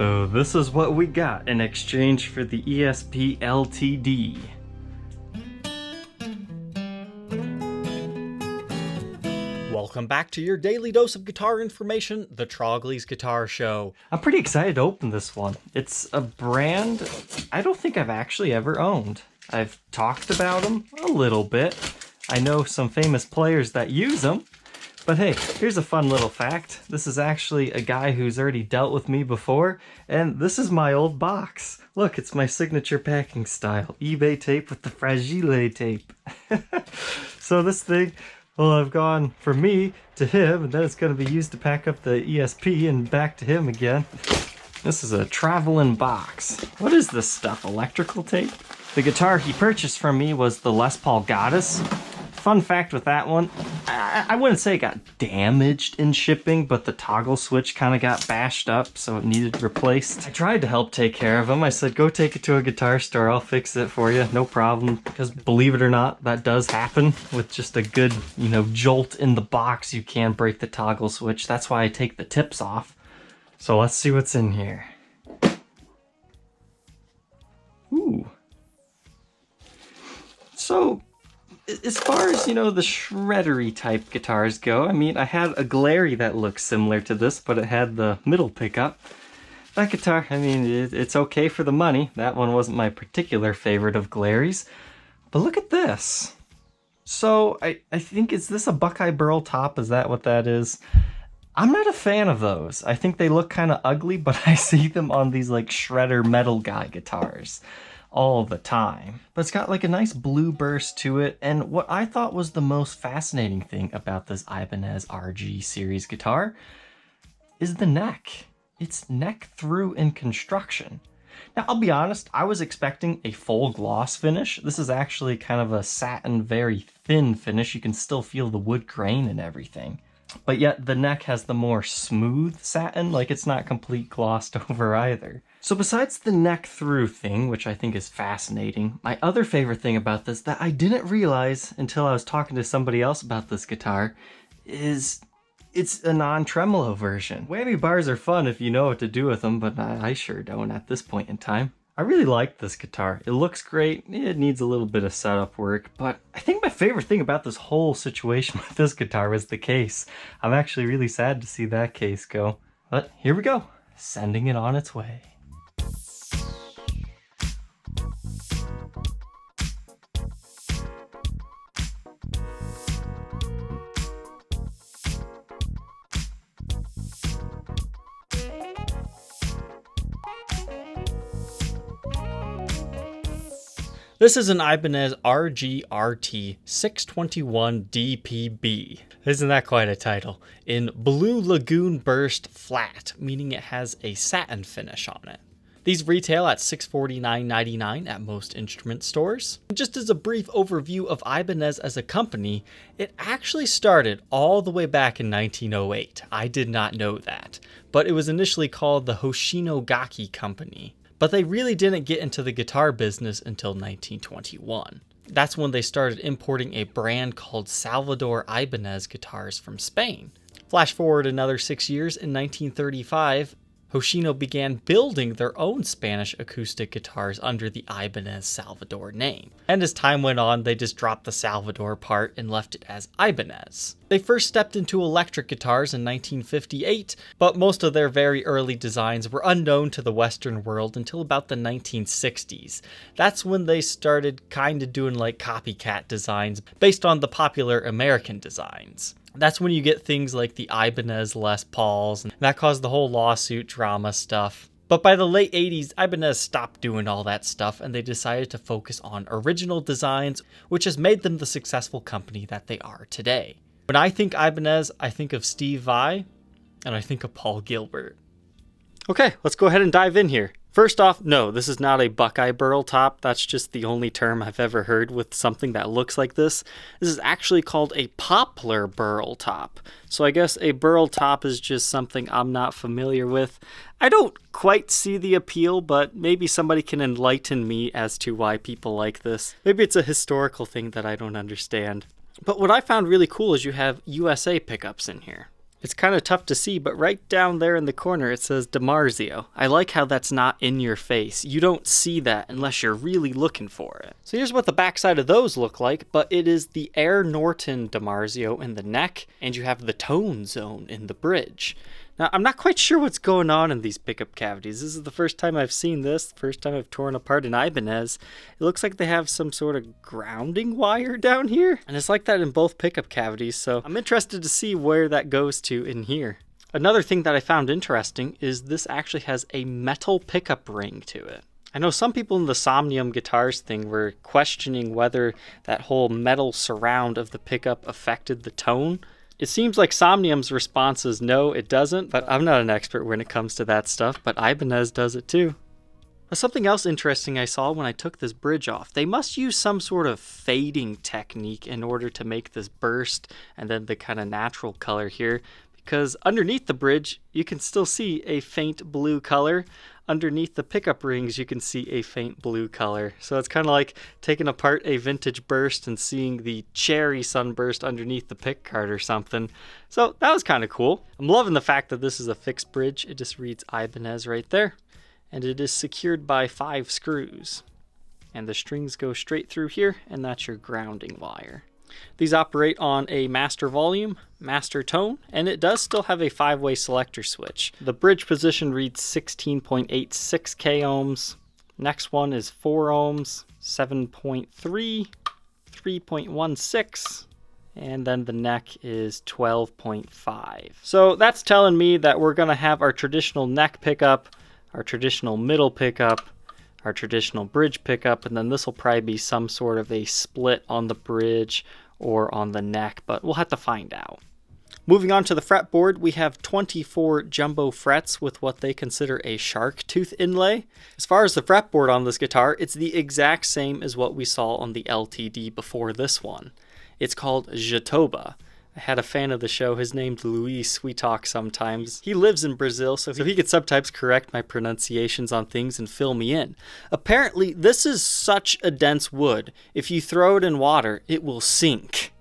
So this is what we got in exchange for the ESP LTD. Welcome back to your daily dose of guitar information, the Trogly's Guitar Show. I'm pretty excited to open this one. It's a brand I don't think I've actually ever owned. I've talked about them a little bit. I know some famous players that use them. But hey, here's a fun little fact. This is actually a guy who's already dealt with me before, and this is my old box. Look, it's my signature packing style. eBay tape with the Fragile tape. So this thing will have gone from me to him, and then it's going to be used to pack up the ESP and back to him again. This is a traveling box. What is this stuff, electrical tape? The guitar he purchased from me was the Les Paul Goddess. Fun fact with that one, I wouldn't say it got damaged in shipping, but the toggle switch kind of got bashed up, so it needed replaced. I tried to help take care of him. I said, go take it to a guitar store, I'll fix it for you, no problem. Because believe it or not, that does happen. With just a good, jolt in the box, you can break the toggle switch. That's why I take the tips off. So let's see what's in here. Ooh. So, as far as, the shreddery type guitars go, I had a Glary that looks similar to this, but it had the middle pickup. That guitar, it's okay for the money. That one wasn't my particular favorite of Glary's. But look at this. So, I think, is this a Buckeye Burl top? Is that what that is? I'm not a fan of those. I think they look kind of ugly, but I see them on these, shredder metal guy guitars all the time. But it's got a nice blue burst to it, and what I thought was the most fascinating thing about this Ibanez RG series guitar is the neck. It's neck through in construction. Now, I'll be honest, I was expecting a full gloss finish. This is actually kind of a satin, very thin finish. You can still feel the wood grain and everything. But yet the neck has the more smooth satin, it's not complete glossed over either. So besides the neck through thing, which I think is fascinating, my other favorite thing about this that I didn't realize until I was talking to somebody else about this guitar is it's a non-tremolo version. Whammy bars are fun if you know what to do with them, but I sure don't at this point in time. I really like this guitar. It looks great. It needs a little bit of setup work, but I think my favorite thing about this whole situation with this guitar was the case. I'm actually really sad to see that case go. But here we go, sending it on its way. This is an Ibanez RGRT621DPB. Isn't that quite a title? In Blue Lagoon Burst Flat, meaning it has a satin finish on it. These retail at $649.99 at most instrument stores. Just as a brief overview of Ibanez as a company, it actually started all the way back in 1908. I did not know that, but it was initially called the Hoshino Gaki Company. But they really didn't get into the guitar business until 1921. That's when they started importing a brand called Salvador Ibanez guitars from Spain. Flash forward another 6 years, in 1935, Hoshino began building their own Spanish acoustic guitars under the Ibanez Salvador name. And as time went on, they just dropped the Salvador part and left it as Ibanez. They first stepped into electric guitars in 1958, but most of their very early designs were unknown to the Western world until about the 1960s. That's when they started kind of doing copycat designs based on the popular American designs. That's when you get things like the Ibanez Les Pauls, and that caused the whole lawsuit drama stuff. But by the late 80s, Ibanez stopped doing all that stuff, and they decided to focus on original designs, which has made them the successful company that they are today. When I think Ibanez, I think of Steve Vai, and I think of Paul Gilbert. Okay, let's go ahead and dive in here. First off, no, this is not a Buckeye Burl top. That's just the only term I've ever heard with something that looks like this. This is actually called a poplar burl top. So I guess a burl top is just something I'm not familiar with. I don't quite see the appeal, but maybe somebody can enlighten me as to why people like this. Maybe it's a historical thing that I don't understand. But what I found really cool is you have USA pickups in here. It's kind of tough to see, but right down there in the corner it says DiMarzio. I like how that's not in your face. You don't see that unless you're really looking for it. So here's what the backside of those look like, but it is the Air Norton DiMarzio in the neck, and you have the tone zone in the bridge. Now, I'm not quite sure what's going on in these pickup cavities. This is the first time I've seen this, first time I've torn apart an Ibanez. It looks like they have some sort of grounding wire down here, and it's like that in both pickup cavities, so I'm interested to see where that goes to in here. Another thing that I found interesting is this actually has a metal pickup ring to it. I know some people in the Somnium Guitars thing were questioning whether that whole metal surround of the pickup affected the tone. It seems like Somnium's response is no, it doesn't, but I'm not an expert when it comes to that stuff, but Ibanez does it too. Something else interesting I saw when I took this bridge off, they must use some sort of fading technique in order to make this burst and then the kind of natural color here, because underneath the bridge, you can still see a faint blue color. Underneath the pickup rings, you can see a faint blue color. So it's kind of like taking apart a vintage burst and seeing the cherry sunburst underneath the pick guard or something. So that was kind of cool. I'm loving the fact that this is a fixed bridge. It just reads Ibanez right there. And it is secured by 5 screws. And the strings go straight through here, and that's your grounding wire. These operate on a master volume, master tone, and it does still have a 5-way selector switch. The bridge position reads 16.86 k ohms. Next one is 4 ohms, 7.3, 3.16, and then the neck is 12.5. So that's telling me that we're going to have our traditional neck pickup, our traditional middle pickup, our traditional bridge pickup, and then this will probably be some sort of a split on the bridge or on the neck, but we'll have to find out. Moving on to the fretboard, we have 24 jumbo frets with what they consider a shark tooth inlay. As far as the fretboard on this guitar, it's the exact same as what we saw on the LTD before this one. It's called Jatoba. I had a fan of the show, his name's Luis, we talk sometimes. He lives in Brazil, so he could sometimes correct my pronunciations on things and fill me in. Apparently, this is such a dense wood, if you throw it in water, it will sink.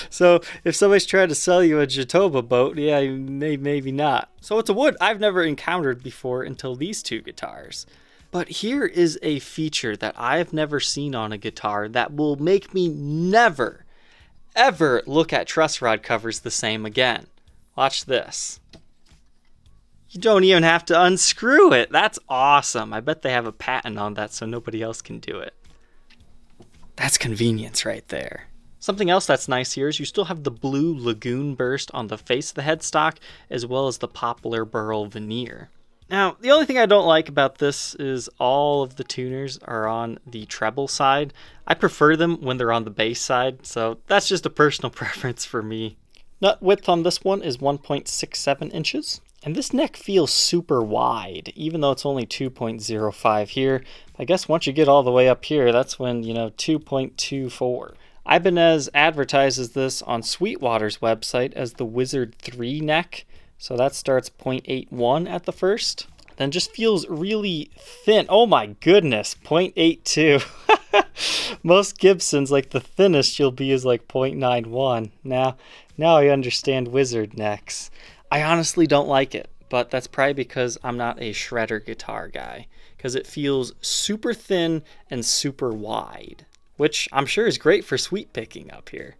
So, if somebody's trying to sell you a Jatoba boat, yeah, maybe not. So it's a wood I've never encountered before until these two guitars. But here is a feature that I've never seen on a guitar that will make me never ever look at truss rod covers the same again. Watch this. You don't even have to unscrew it. That's awesome. I bet they have a patent on that so nobody else can do it. That's convenience right there. Something else that's nice here is you still have the blue Lagoon burst on the face of the headstock as well as the poplar burl veneer. Now, the only thing I don't like about this is all of the tuners are on the treble side. I prefer them when they're on the bass side, so that's just a personal preference for me. Nut width on this one is 1.67 inches, and this neck feels super wide, even though it's only 2.05 here. I guess once you get all the way up here, that's when, 2.24. Ibanez advertises this on Sweetwater's website as the Wizard 3 neck. So that starts 0.81 at the first, then just feels really thin. Oh my goodness, 0.82. Most Gibsons, like the thinnest you'll be is like 0.91. Now I understand Wizard necks. I honestly don't like it, but that's probably because I'm not a shredder guitar guy, because it feels super thin and super wide, which I'm sure is great for sweep picking up here.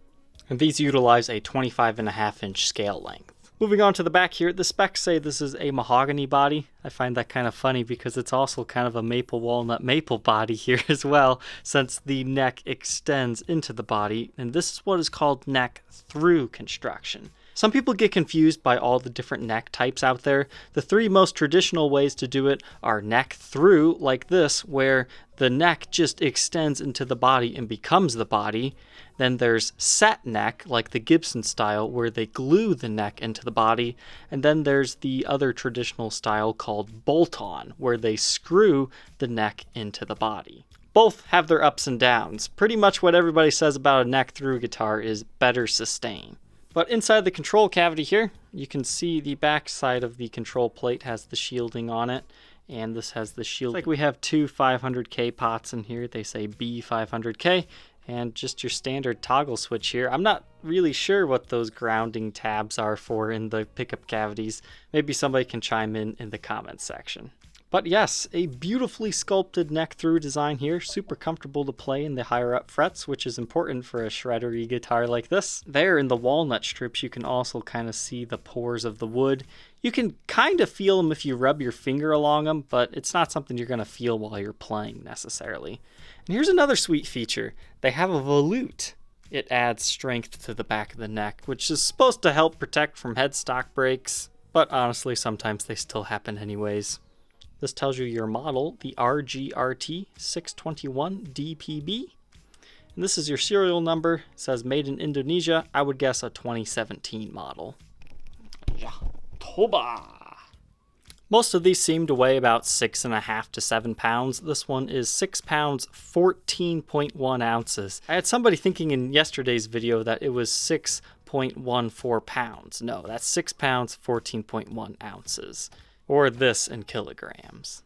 And these utilize a 25.5-inch scale length. Moving on to the back here, the specs say this is a mahogany body. I find that kind of funny because it's also kind of a maple walnut maple body here as well, since the neck extends into the body, and this is what is called neck through construction. Some people get confused by all the different neck types out there. The 3 most traditional ways to do it are neck through, like this, where the neck just extends into the body and becomes the body. Then there's set neck, like the Gibson style, where they glue the neck into the body. And then there's the other traditional style called bolt-on, where they screw the neck into the body. Both have their ups and downs. Pretty much what everybody says about a neck through guitar is better sustain. But inside the control cavity here, you can see the back side of the control plate has the shielding on it, and this has the shield. Like we have 2 500K pots in here. They say B500K, and just your standard toggle switch here. I'm not really sure what those grounding tabs are for in the pickup cavities. Maybe somebody can chime in the comments section. But yes, a beautifully sculpted neck through design here, super comfortable to play in the higher up frets, which is important for a shreddery guitar like this. There in the walnut strips, you can also kind of see the pores of the wood. You can kind of feel them if you rub your finger along them, but it's not something you're going to feel while you're playing necessarily. And here's another sweet feature. They have a volute. It adds strength to the back of the neck, which is supposed to help protect from headstock breaks, but honestly, sometimes they still happen anyways. This tells you your model, the RGRT621DPB. And this is your serial number. It says made in Indonesia. I would guess a 2017 model. Toba. Most of these seem to weigh about 6.5 to 7 pounds. This one is 6 pounds, 14.1 ounces. I had somebody thinking in yesterday's video that it was 6.14 pounds. No, that's 6 pounds, 14.1 ounces. Or this in kilograms.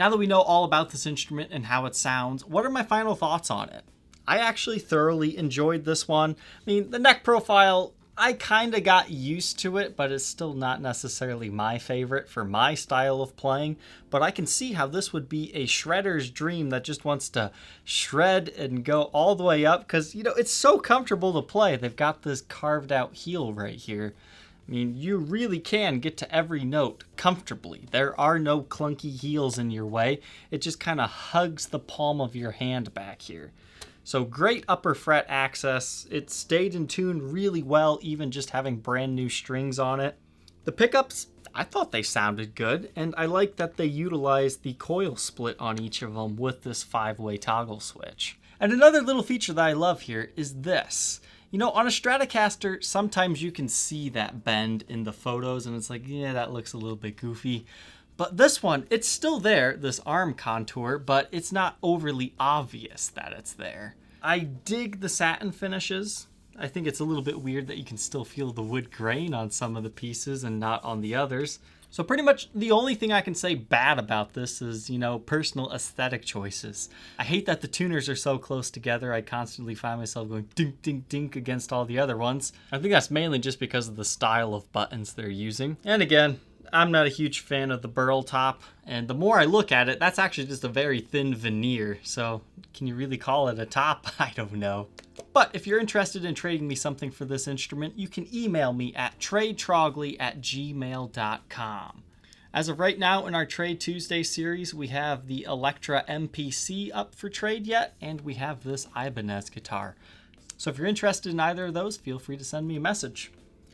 now that we know all about this instrument and how it sounds, what are my final thoughts on it? I actually thoroughly enjoyed this one. I mean, the neck profile, I kind of got used to it, but it's still not necessarily my favorite for my style of playing. But I can see how this would be a shredder's dream that just wants to shred and go all the way up because, you know, it's so comfortable to play. They've got this carved out heel right here. I mean, you really can get to every note comfortably. There are no clunky heels in your way. It just kind of hugs the palm of your hand back here. So great upper fret access. It stayed in tune really well, even just having brand new strings on it. The pickups, I thought they sounded good, and I like that they utilized the coil split on each of them with this 5-way toggle switch. And another little feature that I love here is this. You know, on a Stratocaster, sometimes you can see that bend in the photos, and it's like, yeah, that looks a little bit goofy. But this one, it's still there, this arm contour, but it's not overly obvious that it's there. I dig the satin finishes. I think it's a little bit weird that you can still feel the wood grain on some of the pieces and not on the others. So pretty much the only thing I can say bad about this is, you know, personal aesthetic choices. I hate that the tuners are so close together. I constantly find myself going dink, dink, dink against all the other ones. I think that's mainly just because of the style of buttons they're using. And again, I'm not a huge fan of the burl top, and the more I look at it, that's actually just a very thin veneer, so can you really call it a top? I don't know. But if you're interested in trading me something for this instrument, you can email me at tradetrogly@gmail.com. As of right now in our Trade Tuesday series, we have the Electra MPC up for trade yet, and we have this Ibanez guitar. So if you're interested in either of those, feel free to send me a message.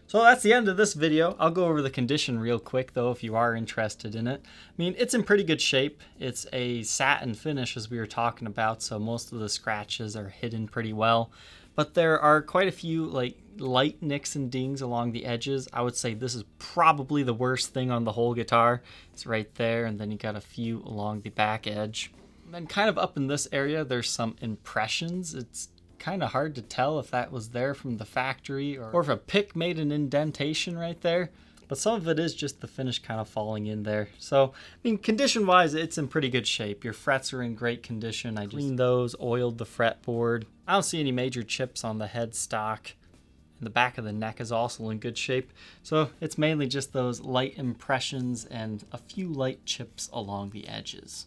So that's the end of this video. I'll go over the condition real quick though if you are interested in it. I mean, it's in pretty good shape. It's a satin finish as we were talking about, so most of the scratches are hidden pretty well. But there are quite a few like light nicks and dings along the edges. I would say this is probably the worst thing on the whole guitar. It's right there, and then you got a few along the back edge. And then kind of up in this area, there's some impressions. It's kind of hard to tell if that was there from the factory or if a pick made an indentation right there, but some of it is just the finish kind of falling in there. So I mean, condition wise, it's in pretty good shape. Your frets are in great condition. I just cleaned those, oiled the fretboard. I don't see any major chips on the headstock, and the back of the neck is also in good shape. So it's mainly just those light impressions and a few light chips along the edges.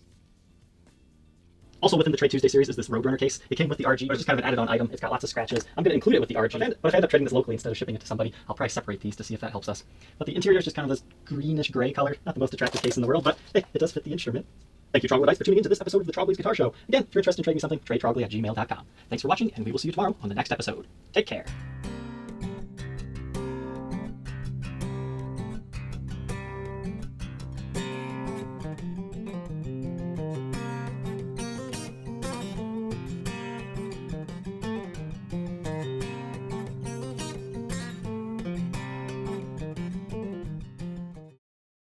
Also within the Trade Tuesday series is this Roadrunner case. It came with the RG, but it's just kind of an added-on item. It's got lots of scratches. I'm going to include it with the RG, but if I end up trading this locally instead of shipping it to somebody, I'll probably separate these to see if that helps us. But the interior is just kind of this greenish gray color. Not the most attractive case in the world, but hey, it does fit the instrument. Thank you, Trogly, for tuning into this episode of the Trogly's Guitar Show. Again, if you're interested in trading me something, tradetrogly@gmail.com. Thanks for watching, and we will see you tomorrow on the next episode. Take care.